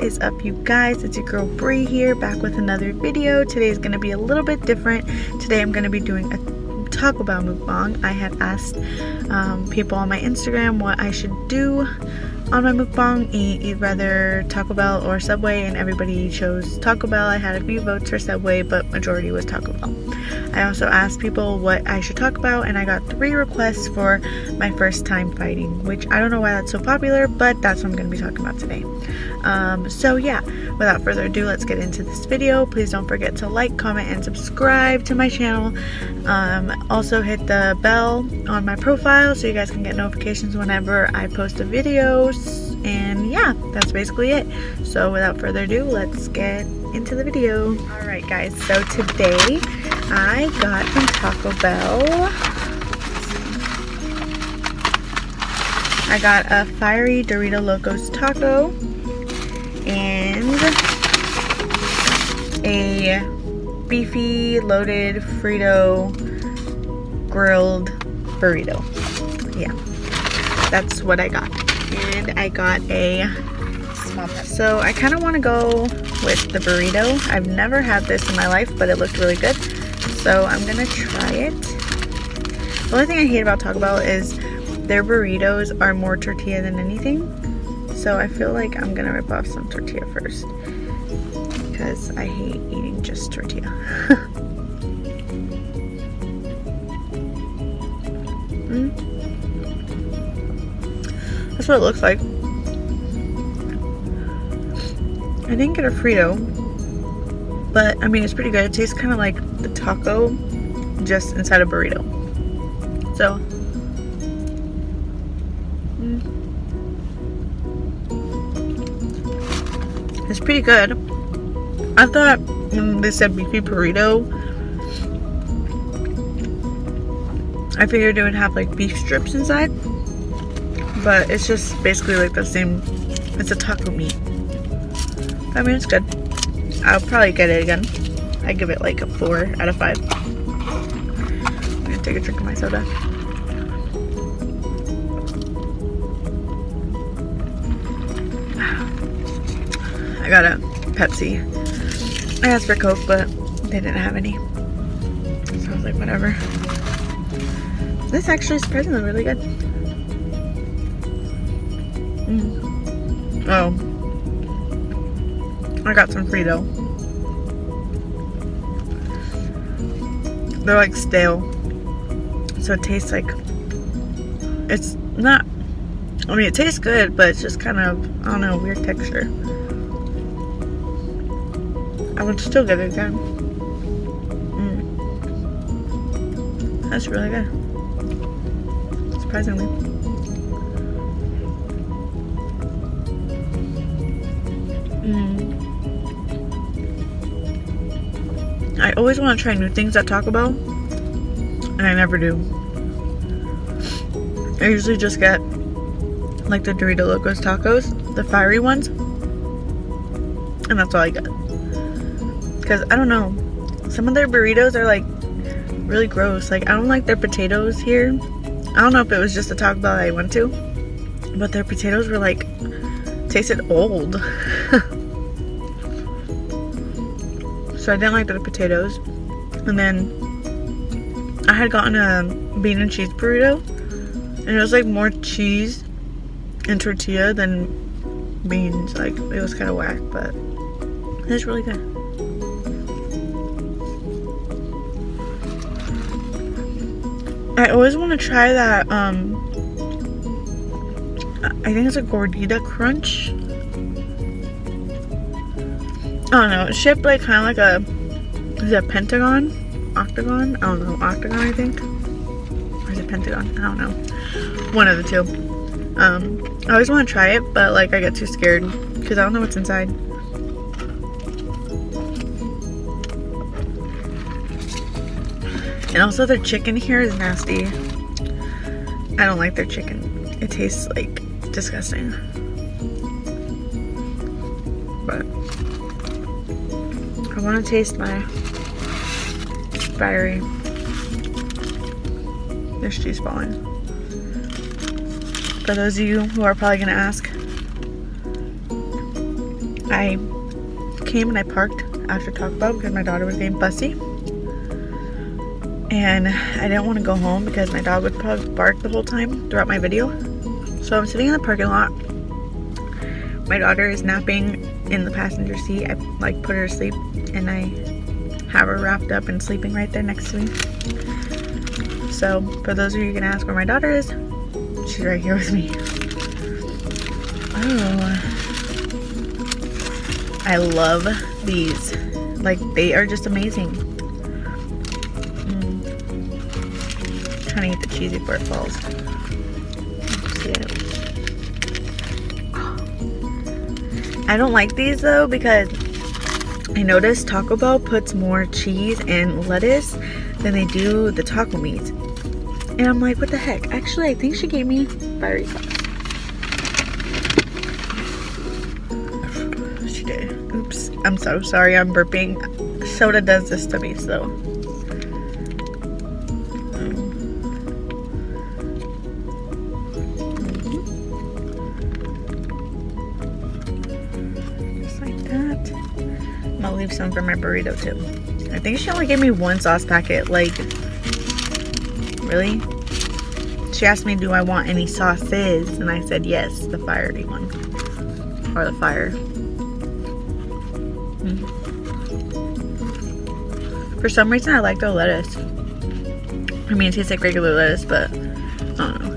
is up, you guys? It's your girl Bree here, back with another video. Today is going to be a little bit different. Today I'm going to be doing a Taco Bell mukbang. I had asked people on my Instagram what I should do on my mukbang, eat either Taco Bell or Subway, and everybody chose Taco Bell. I had a few votes for Subway, but majority was Taco Bell. I also asked people what I should talk about, and I got 3 requests for my first time fighting, which I don't know why that's so popular, but that's what I'm going to be talking about today. So yeah, without further ado, let's get into this video. Please don't forget to like, comment, and subscribe to my channel. Also hit the bell on my profile so you guys can get notifications whenever I post a video. And yeah, that's basically it. So without further ado, let's get into the video. Alright guys, so today I got from Taco Bell, I got a fiery Dorito Locos taco and a beefy loaded Frito grilled burrito. Yeah, that's what I got. And I got a small pepper. So I kind of want to go with the burrito. I've never had this in my life, but it looked really good. So I'm gonna try it. The only thing I hate about Taco Bell is their burritos are more tortilla than anything. So I feel like I'm gonna rip off some tortilla first, because I hate eating just tortilla. That's what it looks like. I didn't get a Frito, but I mean, it's pretty good. It tastes kind of like the taco just inside a burrito. So it's pretty good. I thought when they said beefy burrito, I figured it would have like beef strips inside, but it's just basically like the same. It's a taco meat. I mean, it's good. I'll probably get it again. I give it like a 4 out of 5. I'm gonna take a drink of my soda. I got a Pepsi. I asked for Coke, but they didn't have any. So I was like, whatever. This is actually surprisingly really good. Oh. I got some Frito. They're like stale. So it tastes like, it's not, I mean, it tastes good, but it's just kind of, I don't know, weird texture. I would still get it again. That's really good. Surprisingly. I always want to try new things at Taco Bell, and I never do. I usually just get like the Dorito Locos tacos, the fiery ones, and that's all I get. Because I don't know, some of their burritos are like really gross. Like, I don't like their potatoes here. I don't know if it was just the Taco Bell I went to, but their potatoes were like, tasted old. So I didn't like the potatoes. And then I had gotten a bean and cheese burrito, and it was like more cheese and tortilla than beans. Like, it was kind of whack, but it was really good. I always want to try that, I think it's a gordita crunch. I don't know, it's shaped like kind of like a, is it a pentagon? Octagon? I don't know, octagon I think? Or is it pentagon? I don't know. One of the two. I always want to try it, but like I get too scared because I don't know what's inside. And also their chicken here is nasty. I don't like their chicken. It tastes like disgusting. But I want to taste my fiery. There's cheese falling. For those of you who are probably going to ask, I came and I parked after Taco Bell because my daughter was getting fussy. And I didn't want to go home because my dog would probably bark the whole time throughout my video. So I'm sitting in the parking lot. My daughter is napping in the passenger seat. I like put her to sleep and I have her wrapped up and sleeping right there next to me. So for those of you who can ask where my daughter is, she's right here with me. Oh, I love these. Like, they are just amazing. Trying to eat the cheesy before it falls. See it. I don't like these though because I noticed Taco Bell puts more cheese and lettuce than they do the taco meat. And I'm like, what the heck? Actually, I think she gave me fiery sauce. She did. Oops. I'm so sorry. I'm burping. Soda does this to me, so. Just like that. I'm gonna leave some for my burrito too. I think she only gave me one sauce packet. Like, really? She asked me, do I want any sauces? And I said yes, the fiery one. Or the fire. For some reason, I like the lettuce. I mean, it tastes like regular lettuce, but I don't know.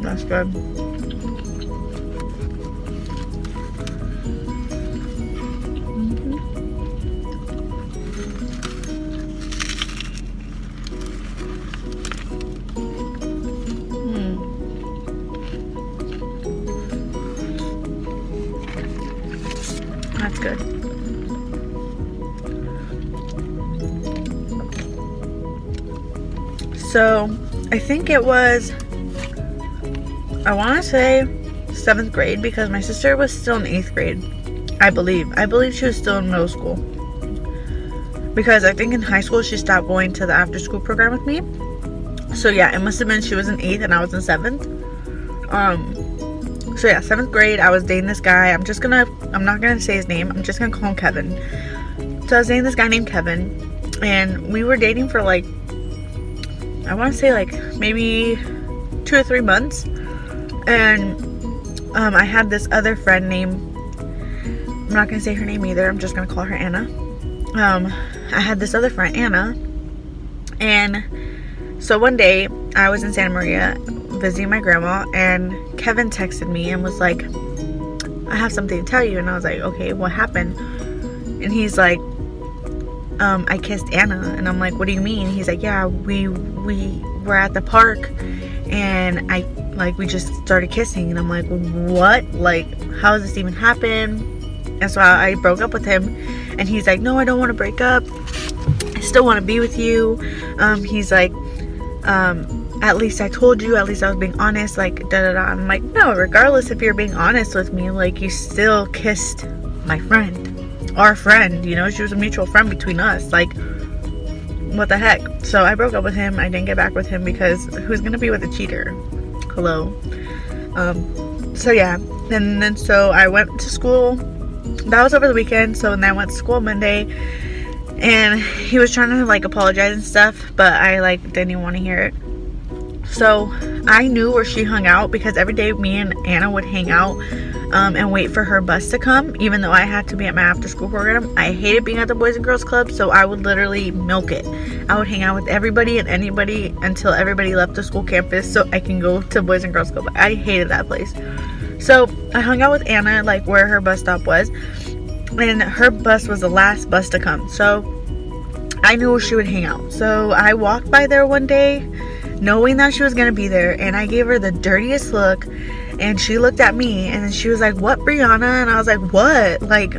That's good. That's good. So, I think it was, I want to say 7th grade because my sister was still in 8th grade. I believe she was still in middle school. Because I think in high school she stopped going to the after school program with me. So yeah, it must have been she was in 8th and I was in 7th. So yeah, 7th grade, I was dating this guy. I'm not gonna say his name. I'm just gonna call him Kevin. So I was dating this guy named Kevin, and we were dating for like, I want to say like maybe 2 or 3 months. And I had this other friend named, I'm not gonna say her name either. I'm just gonna call her Anna. I had this other friend, Anna, and so one day I was in Santa Maria visiting my grandma, and Kevin texted me and was like, I have something to tell you. And I was like, okay, what happened? And he's like, I kissed Anna. And I'm like, what do you mean? He's like, yeah, we were at the park and we just started kissing. And I'm like, what? Like, how does this even happen? And so I broke up with him, and he's like, no, I don't want to break up. I still want to be with you. He's like, at least I told you, at least I was being honest, like, da-da-da. I'm like, no, regardless if you're being honest with me, like, you still kissed my friend. Our friend, you know, she was a mutual friend between us. Like, what the heck? So I broke up with him. I didn't get back with him because who's gonna be with a cheater? Hello. So yeah, and then so I went to school. That was over the weekend. So then I went to school Monday, and he was trying to like apologize and stuff, but I like didn't even want to hear it. So I knew where she hung out because every day me and Anna would hang out and wait for her bus to come, even though I had to be at my after school program. I hated being at the Boys and Girls Club, so I would literally milk it. I would hang out with everybody and anybody until everybody left the school campus so I can go to Boys and Girls Club. I hated that place. So I hung out with Anna like where her bus stop was, and her bus was the last bus to come. So I knew where she would hang out. So I walked by there one day knowing that she was gonna be there, and I gave her the dirtiest look, and she looked at me and then she was like, what, Brianna? And I was like, what? Like,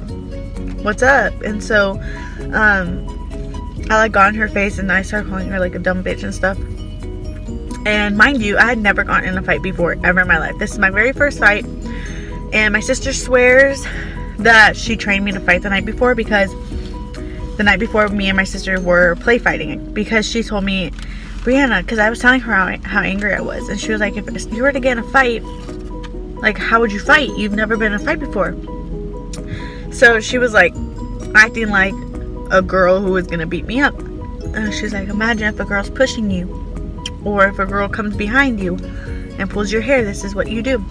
what's up? And so I like got in her face and I started calling her like a dumb bitch and stuff. And mind you, I had never gotten in a fight before ever in my life. This is my very first fight, and my sister swears that she trained me to fight the night before, because the night before me and my sister were play fighting, because she told me Brianna, because I was telling her how angry I was, and she was like, if you were to get in a fight, like, how would you fight? You've never been in a fight before. So she was like acting like a girl who was gonna beat me up. And she's like, imagine if a girl's pushing you, or if a girl comes behind you and pulls your hair, this is what you do.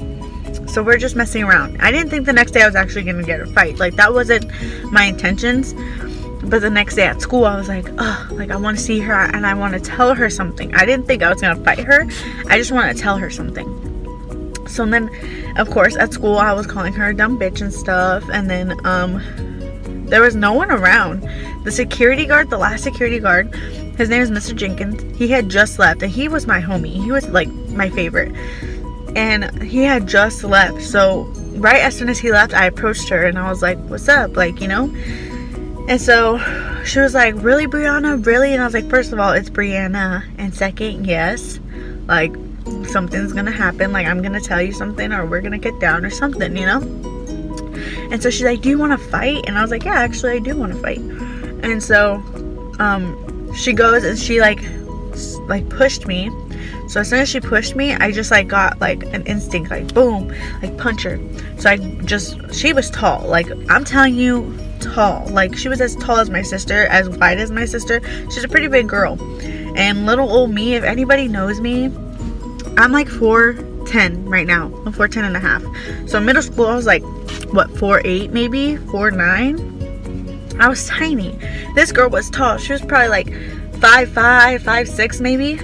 So we're just messing around. I didn't think the next day I was actually gonna get a fight. Like, that wasn't my intentions. But the next day at school, I was like, oh, like, I want to see her and I want to tell her something. I didn't think I was going to fight her. I just want to tell her something. So then, of course, at school, I was calling her a dumb bitch and stuff. And then there was no one around. The security guard, the last security guard, his name is Mr. Jenkins. He had just left, and he was my homie. He was, like, my favorite. And he had just left. So right as soon as he left, I approached her and I was like, what's up? Like, you know? And so she was like, really, Brianna? Really? And I was like, first of all, it's Brianna. And second, yes, like, something's gonna happen. Like, I'm gonna tell you something, or we're gonna get down or something, you know? And so she's like, do you want to fight? And I was like, yeah, actually, I do want to fight. And so she goes and she like pushed me. So as soon as she pushed me, I just like got like an instinct, like boom, like punch her. So she was tall. Like, I'm telling you, tall. Like, she was as tall as my sister, as wide as my sister. She's a pretty big girl. And little old me, if anybody knows me, I'm like 4'10" right now. I'm 4'10" and a half. So in middle school, I was like, what, 4'8" maybe, 4'9". I was tiny. This girl was tall. She was probably like 5'5", 5'6" maybe.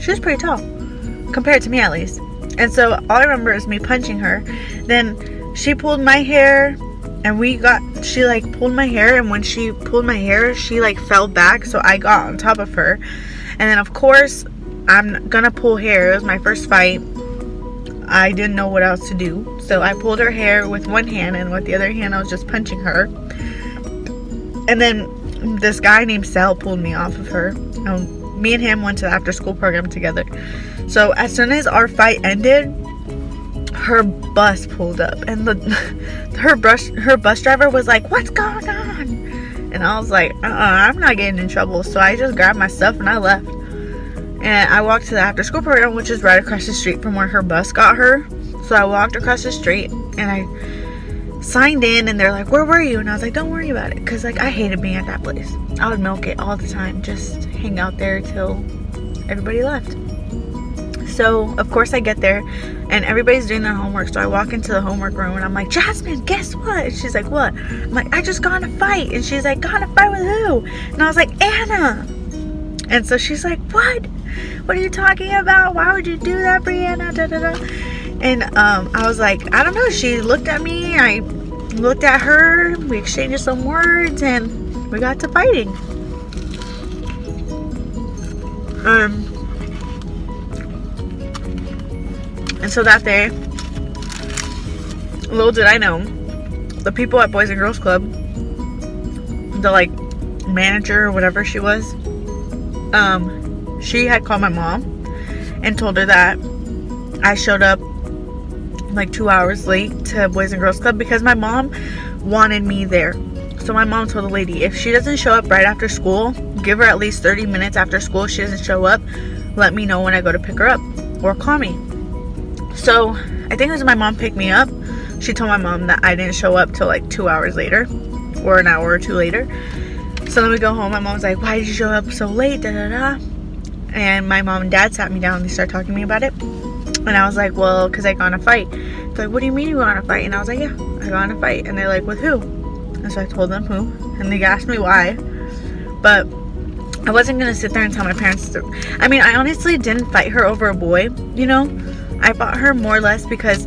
She was pretty tall, compared to me at least. And so all I remember is me punching her. Then she pulled my hair, and she like pulled my hair, and when she pulled my hair, she like fell back, so I got on top of her. And then of course, I'm gonna pull hair. It was my first fight. I didn't know what else to do, so I pulled her hair with one hand, and with the other hand I was just punching her. And then this guy named Sal pulled me off of her. Me and him went to the after school program together. So as soon as our fight ended, her bus pulled up, and her bus driver was like, what's going on? And I was like, I'm not getting in trouble. So I just grabbed my stuff and I left. And I walked to the after school program, which is right across the street from where her bus got her. So I walked across the street and I signed in, and they're like, where were you? And I was like, don't worry about it, because like, I hated being at that place. I would milk it all the time, just hang out there till everybody left. So of course I get there and everybody's doing their homework. So I walk into the homework room and I'm like, Jasmine, guess what? And she's like, what? I'm like, I just got in a fight. And she's like, got in a fight with who? And I was like, Anna. And so she's like, what are you talking about? Why would you do that, Brianna? Da, da, da. And I was like, I don't know. She looked at me, I looked at her, we exchanged some words, and we got to fighting. And so that day, little did I know, the people at Boys and Girls Club, the like manager or whatever she was, she had called my mom and told her that I showed up like 2 hours late to Boys and Girls Club because my mom wanted me there. So my mom told the lady, if she doesn't show up right after school, give her at least 30 minutes after school. If she doesn't show up, let me know when I go to pick her up, or call me. So I think it was my mom picked me up. She told my mom that I didn't show up till like 2 hours later, or an hour or two later. So then we go home. My mom's like, why did you show up so late? Da, da, da. And my mom and dad sat me down and they started talking to me about it. And I was like, well, because I got in a fight. They're like, what do you mean you got in a fight? And I was like, yeah, I got in a fight. And they're like, with who? And so I told them who. And they asked me why. But I wasn't going to sit there and tell my parents. I mean, I honestly didn't fight her over a boy, you know. I fought her more or less because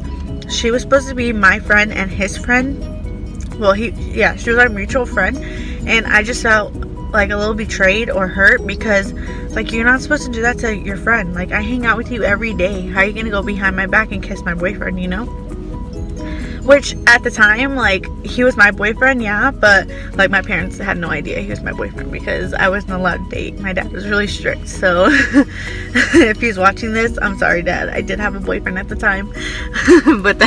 she was supposed to be my friend and his friend. Well, she was our mutual friend. And I just felt like a little betrayed or hurt because, like, you're not supposed to do that to your friend. Like, I hang out with you every day. How are you going to go behind my back and kiss my boyfriend, you know? Which, at the time, like, he was my boyfriend, yeah, but, like, my parents had no idea he was my boyfriend because I wasn't allowed to date. My dad was really strict, so if he's watching this, I'm sorry, Dad. I did have a boyfriend at the time, but,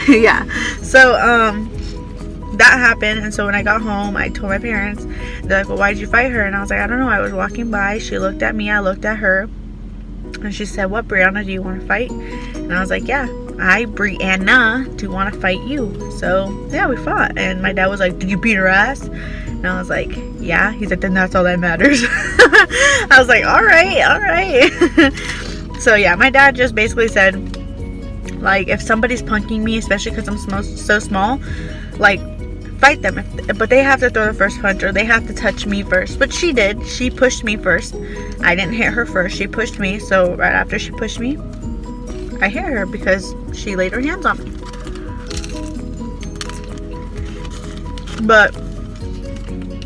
yeah. So, that happened. And so when I got home, I told my parents. They're like, well, why did you fight her? And I was like, I don't know, I was walking by, she looked at me, I looked at her, and she said, what, Brianna, do you want to fight? And I was like, yeah, I, Brianna, do want to fight you. So yeah, we fought. And my dad was like, did you beat her ass? And I was like, yeah. He's like, then that's all that matters. I was like, all right. So yeah, my dad just basically said, like, if somebody's punking me, especially because I'm so small, like, fight them. But they have to throw the first punch, or they have to touch me first. But she did. She pushed me first. I didn't hit her first. She pushed me. So right after she pushed me, I hit her because she laid her hands on me. But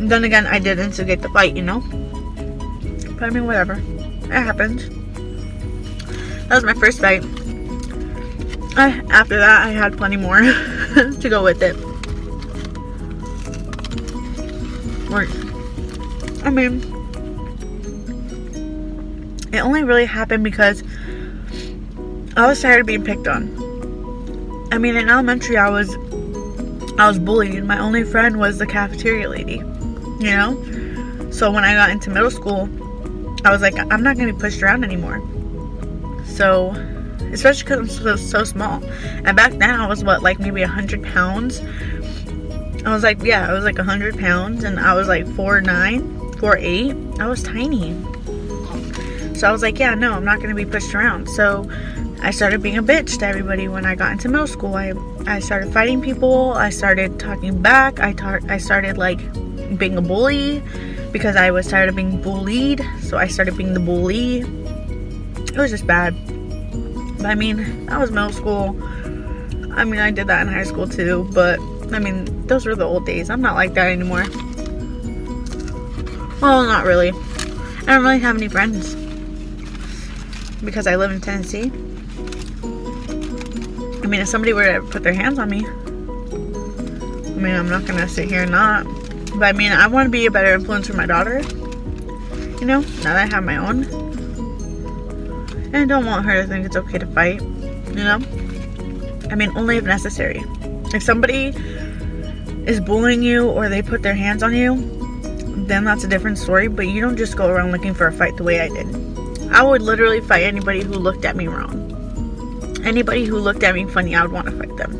then again, I did instigate the fight, you know? But I mean, whatever. It happened. That was my first fight. After that, I had plenty more to go with it. Like, I mean, it only really happened because I was tired of being picked on. I mean, in elementary, I was bullied, and my only friend was the cafeteria lady, you know? So when I got into middle school, I was like, I'm not going to be pushed around anymore. So, especially because I'm so small. And back then, I was, what, like maybe 100 pounds? I was like, yeah, I was like 100 pounds, and I was like 4'9", 4'8". I was tiny. So I was like, yeah, no, I'm not going to be pushed around. So I started being a bitch to everybody when I got into middle school. I started fighting people. I started talking back. I started, like, being a bully because I was tired of being bullied. So I started being the bully. It was just bad. But I mean, that was middle school. I mean, I did that in high school too. But I mean, those were the old days. I'm not like that anymore. Well, not really. I don't really have any friends because I live in Tennessee. I mean, if somebody were to put their hands on me, I mean, I'm not gonna sit here and not. But I mean, I want to be a better influence for my daughter, you know, now that I have my own. And I don't want her to think it's okay to fight, you know. I mean, only if necessary. If somebody is bullying you or they put their hands on you, then that's a different story. But you don't just go around looking for a fight the way I did. I would literally fight anybody who looked at me wrong. Anybody who looked at me funny, I would want to fight them.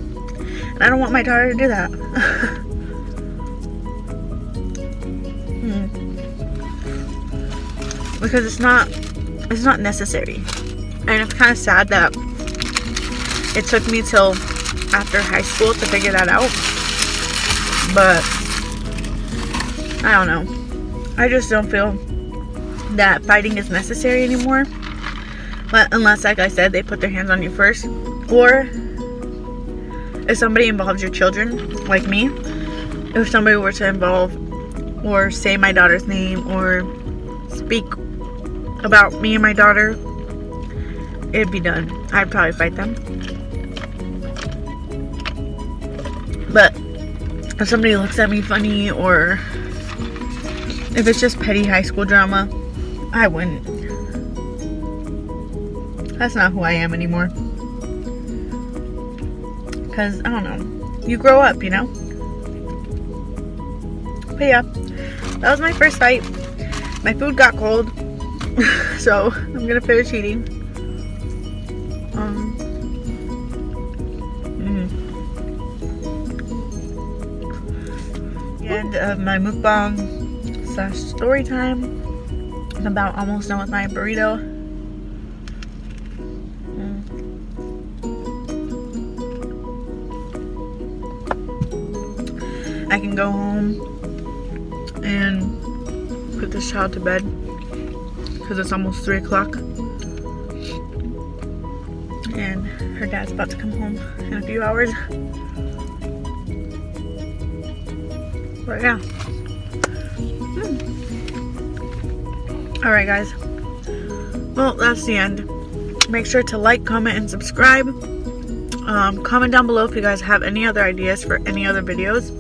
And I don't want my daughter to do that. Because it's not necessary. And it's kind of sad that it took me till after high school to figure that out. But I don't know. I just don't feel that fighting is necessary anymore. But unless, like I said, they put their hands on you first. Or if somebody involves your children, like me, if somebody were to involve or say my daughter's name or speak about me and my daughter, it'd be done. I'd probably fight them. But if somebody looks at me funny, or if it's just petty high school drama, I wouldn't. That's not who I am anymore. Because, I don't know, you grow up, you know? But yeah, that was my first fight. My food got cold, so I'm gonna finish eating. End of my mukbang / story time. I'm about almost done with my burrito. I can go home and put this child to bed because it's almost 3 o'clock and her dad's about to come home in a few hours. But yeah. Alright guys, well, that's the end. Make sure to like, comment, and subscribe. Comment down below if you guys have any other ideas for any other videos,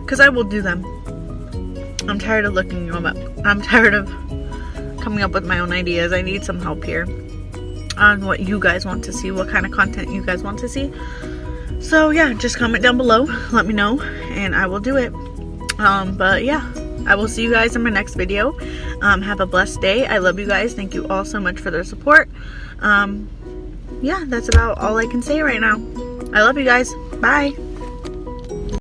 because I will do them. I'm tired of looking them up. I'm tired of coming up with my own ideas. I need some help here on what you guys want to see, what kind of content you guys want to see. So yeah, just comment down below, let me know, and I will do it. But yeah, I will see you guys in my next video. Have a blessed day. I love you guys. Thank you all so much for their support. Yeah, that's about all I can say right now. I love you guys. Bye.